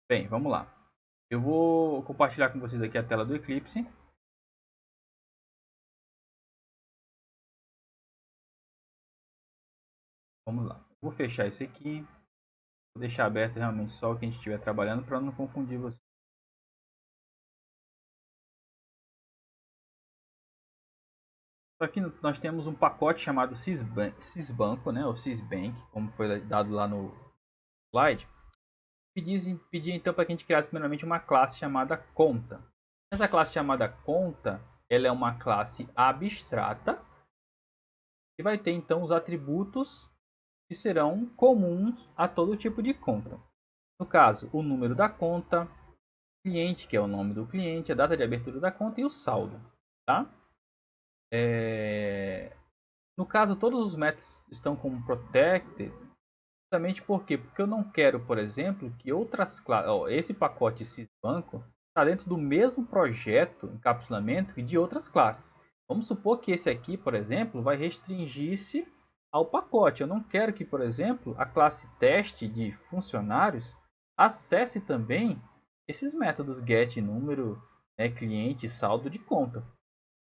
Bem, vamos lá. Eu vou compartilhar com vocês aqui a tela do Eclipse. Vamos lá. Vou fechar esse aqui. Vou deixar aberto realmente só o que a gente estiver trabalhando para não confundir você. Aqui nós temos um pacote chamado Sysbanco, né, ou Sysbank, como foi dado lá no slide. Pedir então para que a gente criasse primeiramente uma classe chamada conta. Essa classe chamada conta, ela é uma classe abstrata e vai ter então os atributos que serão comuns a todo tipo de conta. No caso, o número da conta, cliente, que é o nome do cliente, a data de abertura da conta e o saldo. Tá? No caso, todos os métodos estão como protected, justamente por quê? Porque eu não quero, por exemplo, que outras classes, esse pacote Sysbanco está dentro do mesmo projeto, encapsulamento, de outras classes. Vamos supor que esse aqui, por exemplo, vai restringir-se ao pacote. Eu não quero que, por exemplo, a classe teste de funcionários acesse também esses métodos get, número, né, cliente, saldo de conta.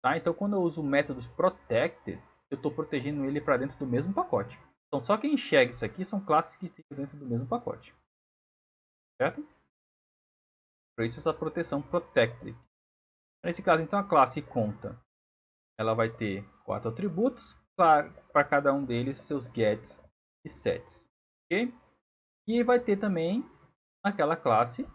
Tá? Então, quando eu uso métodos protected, eu estou protegendo ele para dentro do mesmo pacote. Então, só quem enxerga isso aqui são classes que estão dentro do mesmo pacote. Certo? Por isso essa proteção protected. Nesse caso, então, a classe conta, ela vai ter 4 atributos, para cada um deles seus gets e sets. Ok? E vai ter também aquela classe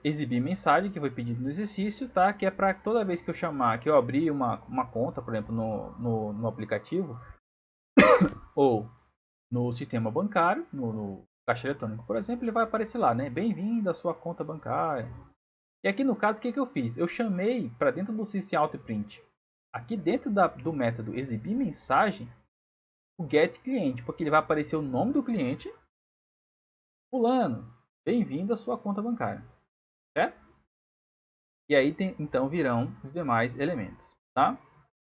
exibir mensagem que foi pedido no exercício, tá? Que é para toda vez que eu chamar, que eu abrir uma conta, por exemplo, no aplicativo ou no sistema bancário, no caixa eletrônico, por exemplo, ele vai aparecer lá, né? Bem-vindo à sua conta bancária. E aqui no caso, o que, que eu fiz? Eu chamei para dentro do System Out Print, aqui dentro do método exibir mensagem, o get cliente, porque ele vai aparecer o nome do cliente, fulano, bem-vindo à sua conta bancária, certo? E aí então virão os demais elementos, tá?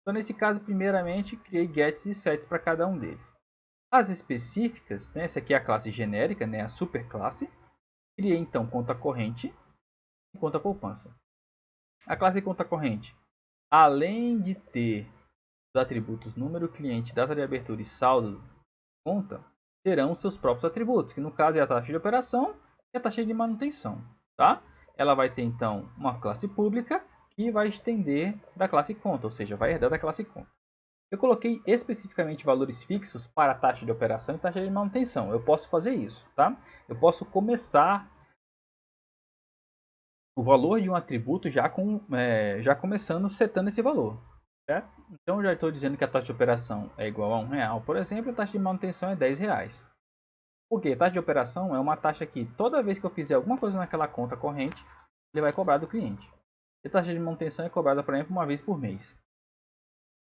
Então nesse caso, primeiramente, criei gets e sets para cada um deles. As específicas, né, essa aqui é a classe genérica, né, a superclasse. Criei então conta corrente e conta poupança. A classe conta corrente, além de ter os atributos número, cliente, data de abertura e saldo conta, terão seus próprios atributos, que no caso é a taxa de operação e a taxa de manutenção. Tá? Ela vai ter então uma classe pública que vai estender da classe conta, ou seja, vai herdar da classe conta. Eu coloquei especificamente valores fixos para a taxa de operação e taxa de manutenção. Eu posso fazer isso, tá? Eu posso começar o valor de um atributo já começando setando esse valor, certo? Então, eu já estou dizendo que a taxa de operação é igual a R$1, por exemplo, a taxa de manutenção é R$10. Por quê? Taxa de operação é uma taxa que toda vez que eu fizer alguma coisa naquela conta corrente, ele vai cobrar do cliente. E a taxa de manutenção é cobrada, por exemplo, uma vez por mês.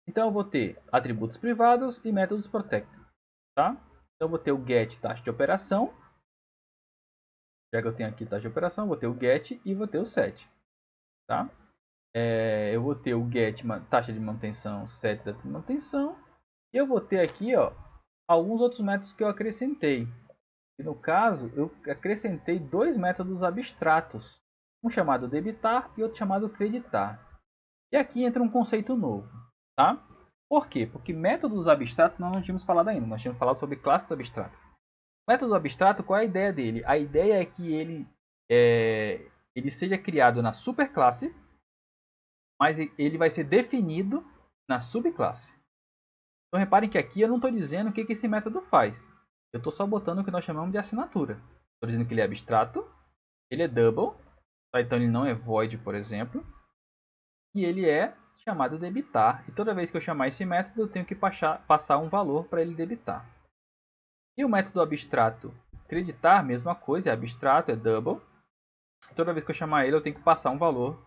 Então eu vou ter atributos privados e métodos protected. Tá? Então eu vou ter o get taxa de operação. Já que eu tenho aqui taxa de operação, vou ter o get e vou ter o set. Tá? Eu vou ter o get taxa de manutenção, set da manutenção. E eu vou ter aqui alguns outros métodos que eu acrescentei. E no caso, eu acrescentei dois métodos abstratos. Um chamado debitar e outro chamado creditar. E aqui entra um conceito novo. Tá? Por quê? Porque métodos abstratos nós não tínhamos falado ainda. Nós tínhamos falado sobre classes abstratas. O método abstrato, qual é a ideia dele? A ideia é que ele seja criado na superclasse, mas ele vai ser definido na subclasse. Então reparem que aqui eu não estou dizendo o que esse método faz. Eu estou só botando o que nós chamamos de assinatura. Estou dizendo que ele é abstrato, ele é double, tá? Então ele não é void, por exemplo, e ele é chamado debitar. E toda vez que eu chamar esse método, eu tenho que passar um valor para ele debitar. E o método abstrato creditar, mesma coisa, é abstrato, é double. Toda vez que eu chamar ele, eu tenho que passar um valor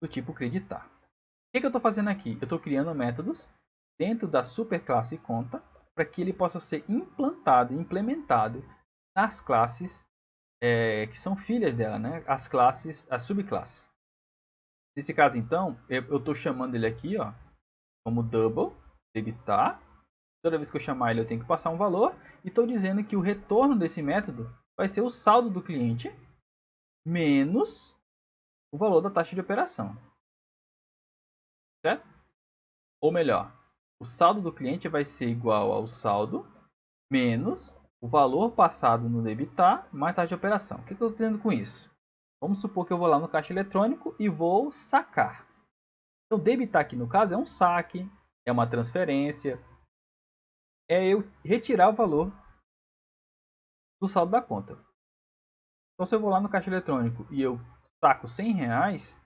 do tipo creditar. O que eu estou fazendo aqui? Eu estou criando métodos dentro da superclasse conta para que ele possa ser implantado, implementado nas classes que são filhas dela, né? As subclasses. Nesse caso, então, eu estou chamando ele aqui como double, debitar. Toda vez que eu chamar ele, eu tenho que passar um valor. E estou dizendo que o retorno desse método vai ser o saldo do cliente menos o valor da taxa de operação. Certo? Ou melhor, o saldo do cliente vai ser igual ao saldo menos o valor passado no debitar mais taxa de operação. O que eu estou dizendo com isso? Vamos supor que eu vou lá no caixa eletrônico e vou sacar. Então, debitar aqui no caso é um saque, é uma transferência, é eu retirar o valor do saldo da conta. Então, se eu vou lá no caixa eletrônico e eu saco R$100,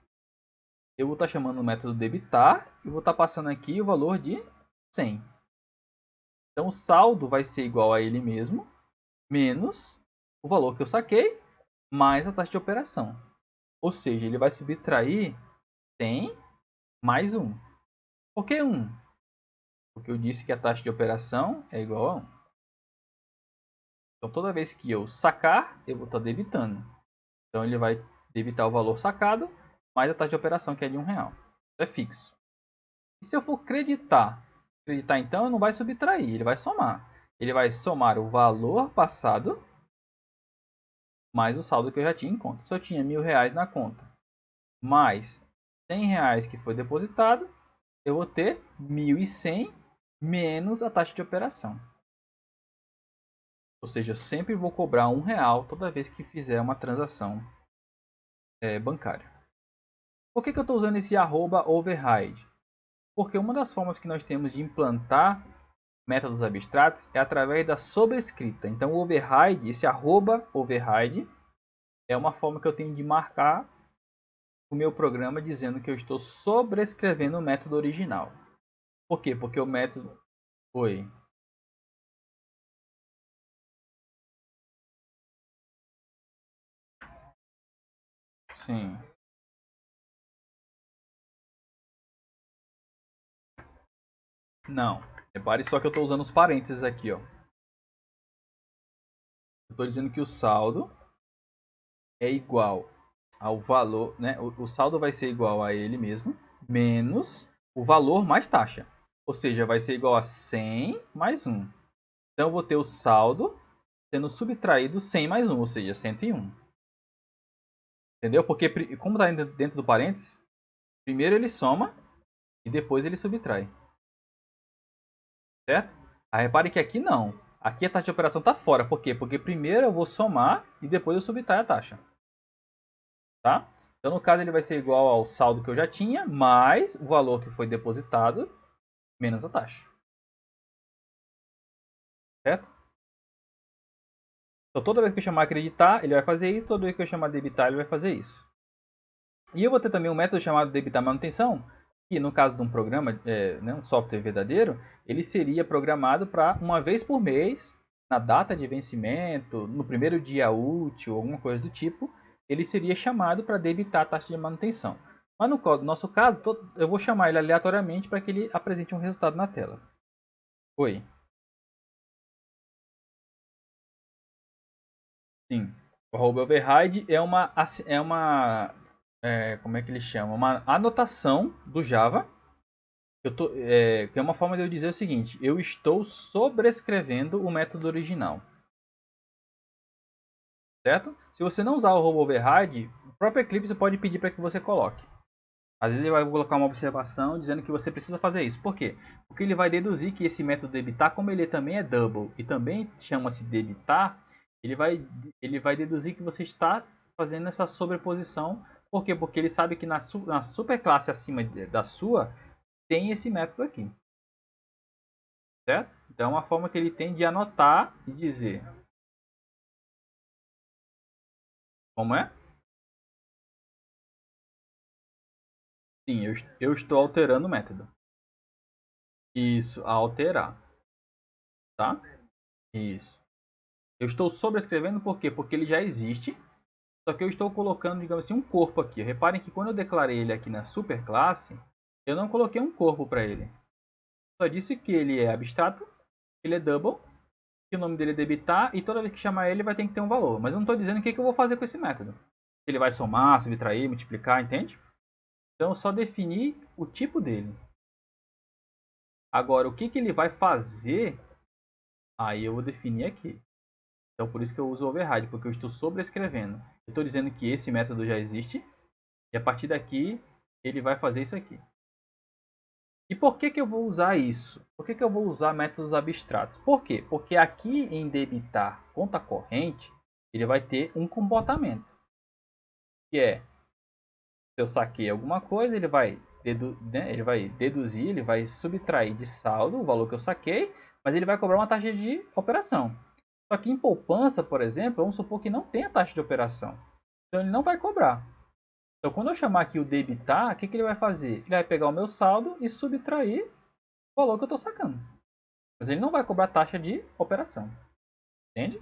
eu vou estar chamando o método debitar e vou estar passando aqui o valor de 100. Então, o saldo vai ser igual a ele mesmo, menos o valor que eu saquei, mais a taxa de operação. Ou seja, ele vai subtrair 100 mais 1. Por que 1? Porque eu disse que a taxa de operação é igual a 1. Então, toda vez que eu sacar, eu vou estar debitando. Então, ele vai debitar o valor sacado, mais a taxa de operação, que é de R$1. Isso é fixo. E se eu for creditar então, não vai subtrair, ele vai somar. Ele vai somar o valor passado, mais o saldo que eu já tinha em conta. Se eu tinha R$1.000 na conta, mais R$100 que foi depositado, eu vou ter 1.100 menos a taxa de operação. Ou seja, eu sempre vou cobrar R$1 toda vez que fizer uma transação bancária. Por que eu estou usando esse @override? Porque uma das formas que nós temos de implantar métodos abstratos é através da sobrescrita. Então, o override, esse @override, é uma forma que eu tenho de marcar o meu programa dizendo que eu estou sobrescrevendo o método original. Por quê? Porque o método... Oi. Sim. Não. Repare só que eu estou usando os parênteses aqui, ó. Eu estou dizendo que o saldo é igual ao valor, né? O saldo vai ser igual a ele mesmo, menos o valor mais taxa. Ou seja, vai ser igual a 100 mais 1. Então, eu vou ter o saldo sendo subtraído 100 mais 1, ou seja, 101. Entendeu? Porque, como está dentro do parênteses, primeiro ele soma e depois ele subtrai. Certo? Aí repare que aqui não. Aqui a taxa de operação está fora. Por quê? Porque primeiro eu vou somar e depois eu subtraio a taxa. Tá? Então, no caso, ele vai ser igual ao saldo que eu já tinha, mais o valor que foi depositado, menos a taxa. Certo? Então, toda vez que eu chamar acreditar, ele vai fazer isso. Toda vez que eu chamar debitar, ele vai fazer isso. E eu vou ter também um método chamado debitar manutenção, que no caso de um programa, um software verdadeiro, ele seria programado para uma vez por mês, na data de vencimento, no primeiro dia útil, alguma coisa do tipo, ele seria chamado para debitar a taxa de manutenção. Mas no nosso caso, eu vou chamar ele aleatoriamente para que ele apresente um resultado na tela. Oi. Sim. O override como é que ele chama? Uma anotação do Java. Que é uma forma de eu dizer o seguinte: eu estou sobrescrevendo o método original. Certo? Se você não usar o override, o próprio Eclipse pode pedir para que você coloque. Às vezes ele vai colocar uma observação dizendo que você precisa fazer isso. Por quê? Porque ele vai deduzir que esse método debitar, como ele também é double e também chama-se debitar, ele vai deduzir que você está fazendo essa sobreposição. Por quê? Porque ele sabe que na superclasse acima da sua tem esse método aqui. Certo? Então é uma forma que ele tem de anotar e dizer. Como é? Sim, eu estou alterando o método. Isso, alterar. Tá? Isso. Eu estou sobrescrevendo por quê? Porque ele já existe. Só que eu estou colocando, digamos assim, um corpo aqui. Reparem que quando eu declarei ele aqui na superclasse, eu não coloquei um corpo para ele. Só disse que ele é abstrato, ele é double, que o nome dele é debitar, e toda vez que chamar ele vai ter que ter um valor. Mas eu não estou dizendo o que eu vou fazer com esse método. Ele vai somar, subtrair, multiplicar, entende? Então eu só defini o tipo dele. Agora, o que ele vai fazer, aí eu vou definir aqui. Então por isso que eu uso override, porque eu estou sobrescrevendo. Eu estou dizendo que esse método já existe e a partir daqui ele vai fazer isso aqui. E por que eu vou usar isso? Por que eu vou usar métodos abstratos? Por quê? Porque aqui em debitar conta corrente, ele vai ter um comportamento. Que é, se eu saquei alguma coisa, ele vai deduzir, ele vai subtrair de saldo o valor que eu saquei, mas ele vai cobrar uma taxa de operação. Só que em poupança, por exemplo, vamos supor que não tenha taxa de operação. Então ele não vai cobrar. Então quando eu chamar aqui o debitar, o que ele vai fazer? Ele vai pegar o meu saldo e subtrair o valor que eu estou sacando. Mas ele não vai cobrar taxa de operação. Entende?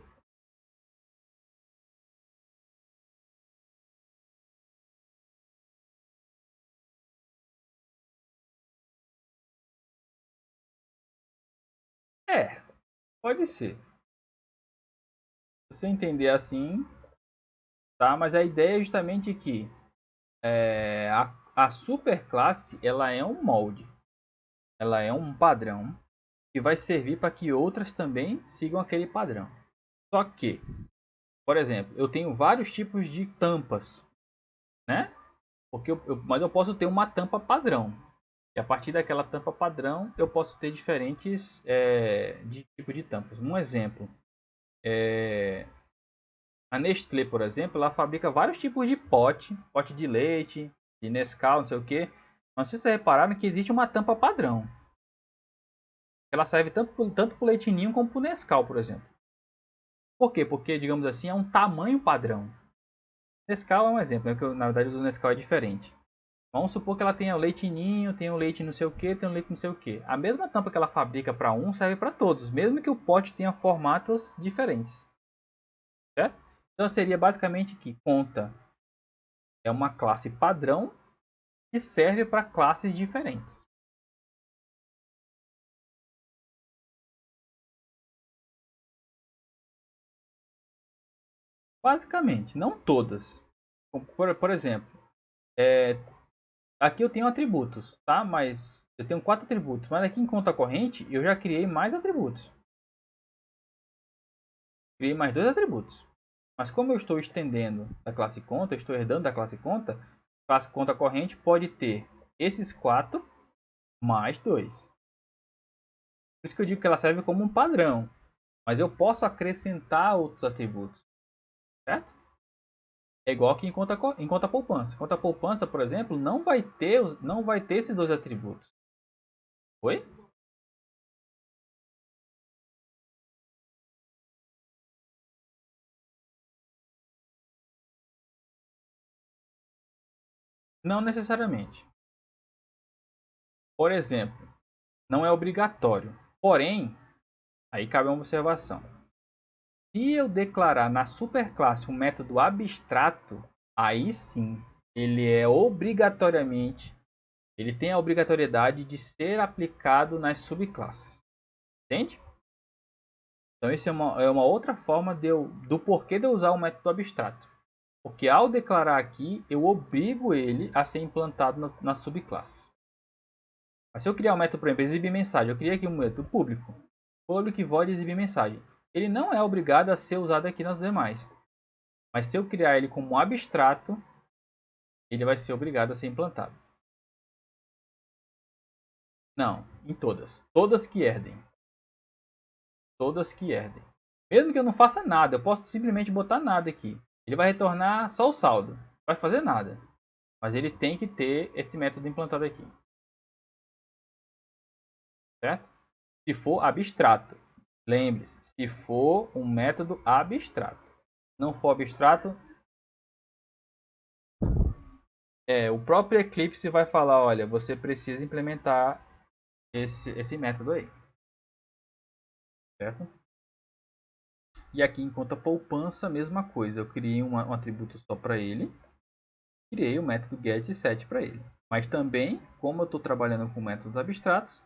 É, pode ser. Se você entender assim, tá? Mas a ideia é justamente que a superclasse ela é um molde, ela é um padrão que vai servir para que outras também sigam aquele padrão. Só que, por exemplo, eu tenho vários tipos de tampas, né? Mas eu posso ter uma tampa padrão. E a partir daquela tampa padrão, eu posso ter diferentes de tipo de tampas. Um exemplo, a Nestlé, por exemplo, ela fabrica vários tipos de pote de leite, de Nescau, não sei o que. Mas se vocês repararam que existe uma tampa padrão. Ela serve tanto para o leite ninho como para o Nescau, por exemplo. Por quê? Porque, digamos assim, é um tamanho padrão. Nescau é um exemplo, né? Que na verdade o Nescau é diferente. Vamos supor que ela tenha o leite ninho, tem o leite não sei o que, tem o leite não sei o que. A mesma tampa que ela fabrica para um serve para todos, mesmo que o pote tenha formatos diferentes. Certo? Então seria basicamente que conta é uma classe padrão que serve para classes diferentes. Basicamente, não todas. Por exemplo, aqui eu tenho atributos, tá? Mas eu tenho 4 atributos, mas aqui em conta corrente eu já criei mais atributos. Criei mais 2 atributos. Mas como eu estou estendendo da classe conta, eu estou herdando da classe conta corrente pode ter esses 4 mais 2. Por isso que eu digo que ela serve como um padrão. Mas eu posso acrescentar outros atributos, certo? É igual que em conta poupança. Conta poupança, por exemplo, não vai ter esses dois atributos. Oi? Não necessariamente. Por exemplo, não é obrigatório. Porém, aí cabe uma observação. Se eu declarar na superclasse um método abstrato, aí sim, ele tem a obrigatoriedade de ser aplicado nas subclasses. Entende? Então, isso é uma outra forma do porquê de eu usar o método abstrato. Porque ao declarar aqui, eu obrigo ele a ser implantado na subclasse. Mas se eu criar um método, por exemplo, exibir mensagem, eu criei aqui um método público. Public void exibir mensagem. Ele não é obrigado a ser usado aqui nas demais. Mas se eu criar ele como um abstrato, ele vai ser obrigado a ser implantado. Não, em todas. Todas que herdem. Todas que herdem. Mesmo que eu não faça nada, eu posso simplesmente botar nada aqui. Ele vai retornar só o saldo. Não vai fazer nada. Mas ele tem que ter esse método implantado aqui. Certo? Se for abstrato. Lembre-se, se for um método abstrato. Não for abstrato, o próprio Eclipse vai falar, olha, você precisa implementar esse método aí. Certo? E aqui em conta poupança, mesma coisa. Eu criei um atributo só para ele. Criei o método getSet para ele. Mas também, como eu estou trabalhando com métodos abstratos,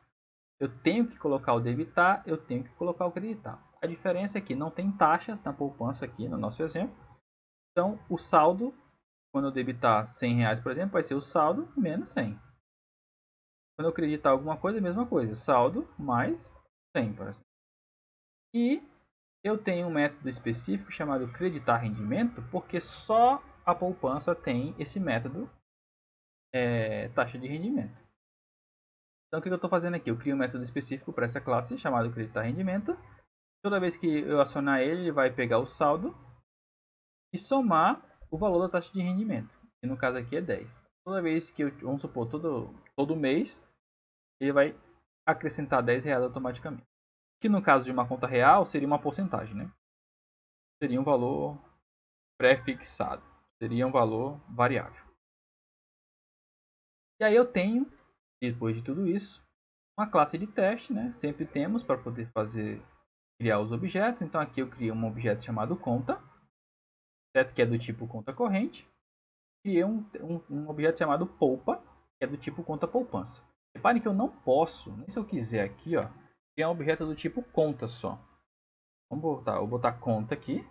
eu tenho que colocar o debitar, eu tenho que colocar o creditar. A diferença é que não tem taxas na poupança aqui no nosso exemplo. Então, o saldo, quando eu debitar R$ 100, por exemplo, vai ser o saldo menos 100. Quando eu acreditar alguma coisa, a mesma coisa. Saldo mais 100, por exemplo. E Eu tenho um método específico chamado creditar rendimento, porque só a poupança tem esse método, taxa de rendimento. Então o que eu estou fazendo aqui? Eu crio um método específico para essa classe chamado creditar rendimento. Toda vez que eu acionar ele, ele vai pegar o saldo e somar o valor da taxa de rendimento, que no caso aqui é 10. Toda vez que eu, vamos supor, todo mês, ele vai acrescentar 10 reais automaticamente. Que no caso de uma conta real seria uma porcentagem, né? Seria um valor pré-fixado, seria um valor variável. E aí eu tenho, depois de tudo isso, uma classe de teste, né? Sempre temos para poder criar os objetos. Então aqui eu criei um objeto chamado conta, certo? Que é do tipo conta corrente. Criei um objeto chamado poupa, que é do tipo conta poupança. Reparem que eu não posso, nem se eu quiser aqui, ó, criar um objeto do tipo conta só. Vou botar conta aqui,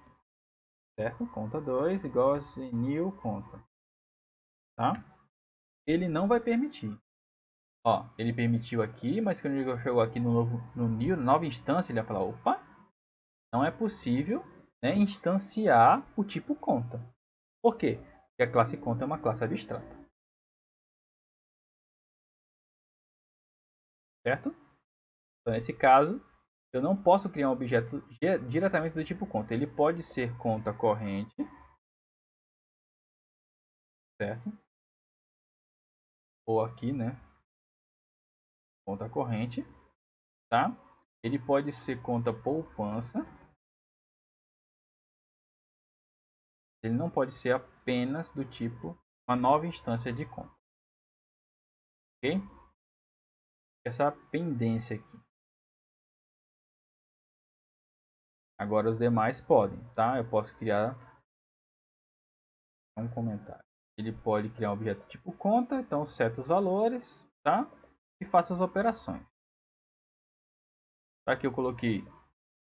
certo? Conta 2 igual a new conta, tá? Ele não vai permitir. Ó, ele permitiu aqui, mas quando ele chegou aqui no new, nova instância, ele vai falar, opa, não é possível, né, instanciar o tipo conta. Por quê? Porque a classe conta é uma classe abstrata. Certo? Então, nesse caso, eu não posso criar um objeto diretamente do tipo conta. Ele pode ser conta corrente, certo? Ou aqui, né? Conta corrente, tá? Ele pode ser conta poupança. Ele não pode ser apenas do tipo uma nova instância de conta. Ok? Essa pendência aqui. Agora os demais podem, tá? Eu posso criar um comentário. Ele pode criar um objeto tipo conta, então seta os valores, tá? E faça as operações. Aqui eu coloquei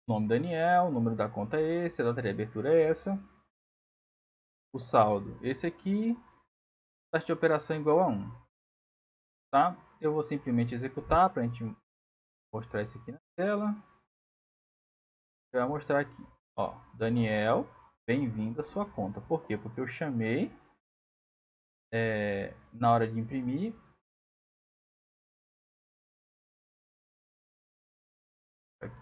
nome Daniel, o número da conta é esse, a data de abertura é essa, o saldo esse aqui, taxa de operação igual a 1, tá? Eu vou simplesmente executar para a gente mostrar isso aqui na tela. Eu vou mostrar aqui, ó, Daniel, bem-vindo à sua conta. Por quê? Porque eu chamei na hora de imprimir. Aqui,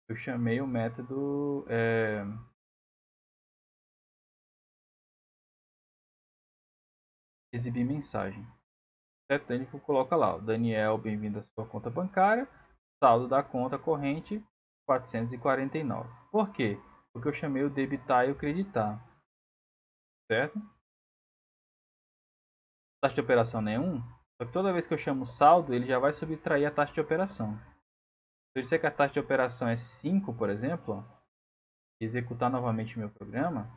eu chamei o método exibir mensagem. Certo? Ele coloca lá, ó, Daniel, bem-vindo à sua conta bancária, saldo da conta corrente 449. Por quê? Porque eu chamei o debitar e o creditar, certo? Taxa de operação não é 1, só que toda vez que eu chamo saldo, ele já vai subtrair a taxa de operação. Se eu disser que a taxa de operação é 5, por exemplo, ó, e executar novamente o meu programa,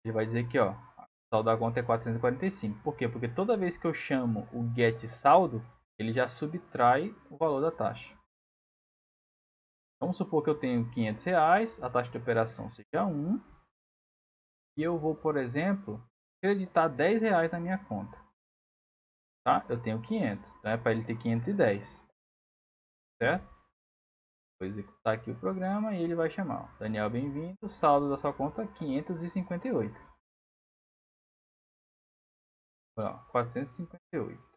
ele vai dizer que ó, o saldo da conta é 445. Por quê? Porque toda vez que eu chamo o get saldo, ele já subtrai o valor da taxa. Vamos supor que eu tenho 500 reais, a taxa de operação seja 1, e eu vou, por exemplo, creditar 10 reais na minha conta. Tá? Eu tenho 500, então é para ele ter 510, certo? Vou executar aqui o programa e ele vai chamar, ó, Daniel, bem-vindo, saldo da sua conta 558. Ó, 458.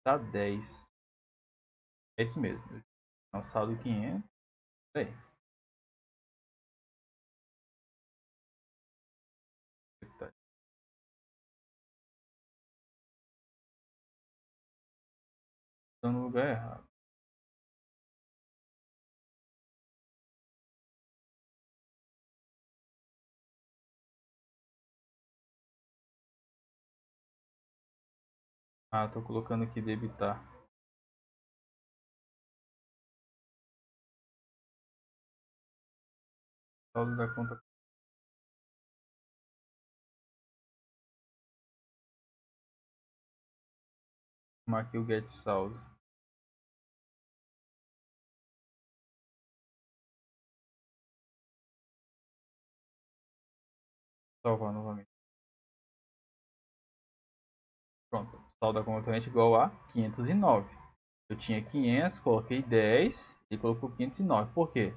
Tá 10. É isso mesmo. É o saldo 500. Aí. Tá no lugar errado. Ah, tô colocando aqui debitar. Saldo da conta. Marquei o get saldo. Salvar novamente. Pronto. Saldo da conta corrente igual a 509. Eu tinha 500, coloquei 10 e colocou 509. Por quê?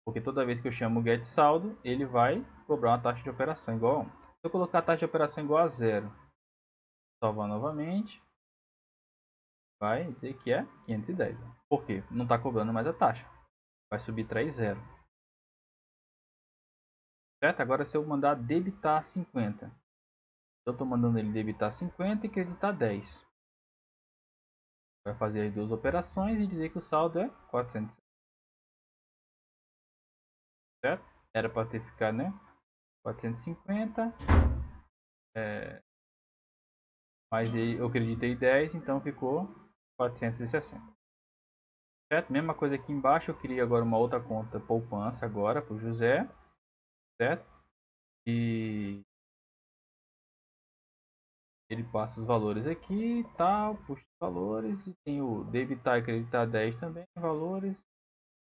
Porque toda vez que eu chamo o getSaldo, ele vai cobrar uma taxa de operação igual a 1. Se eu colocar a taxa de operação igual a 0, salvar novamente, vai dizer que é 510. Por quê? Não está cobrando mais a taxa. Vai subtrair 0. Certo? Agora se eu mandar debitar 50. Eu estou mandando ele debitar 50 e creditar 10. Vai fazer as duas operações e dizer que o saldo é 400. Certo? Era para ter ficado, né? 450. Mas eu acreditei 10, então ficou 460. Certo? Mesma coisa aqui embaixo, eu criei agora uma outra conta poupança agora para o José. Certo? E ele passa os valores aqui, tal, puxa os valores. E tem o debitar e acreditar 10 também, valores.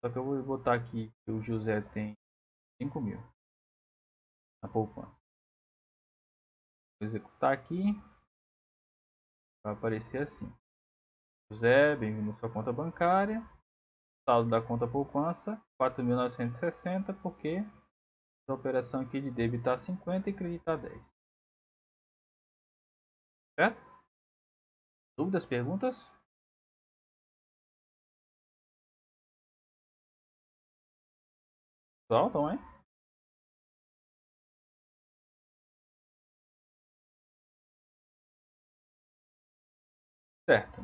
Só que eu vou botar aqui que o José tem 5 mil na poupança. Vou executar aqui. Vai aparecer assim. José, bem-vindo à sua conta bancária. Saldo da conta poupança, 4.960, porque a operação aqui de debitar 50 e creditar 10. Certo? Dúvidas, perguntas? Pessoal, então, hein? Certo.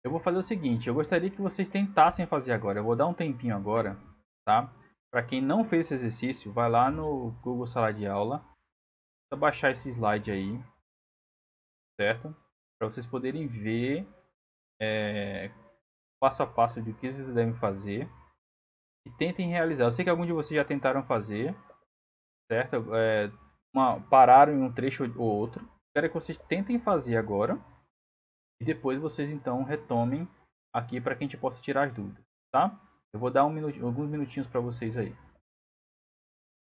Eu vou fazer o seguinte, eu gostaria que vocês tentassem fazer agora. Eu vou dar um tempinho agora, tá? Para quem não fez esse exercício, vai lá no Google Sala de Aula, baixar esse slide aí, certo? Para vocês poderem ver passo a passo de o que vocês devem fazer e tentem realizar. Eu sei que alguns de vocês já tentaram fazer, certo? Pararam em um trecho ou outro. Quero que vocês tentem fazer agora e depois vocês então retomem aqui para que a gente possa tirar as dúvidas, tá? Eu vou dar alguns minutinhos para vocês aí.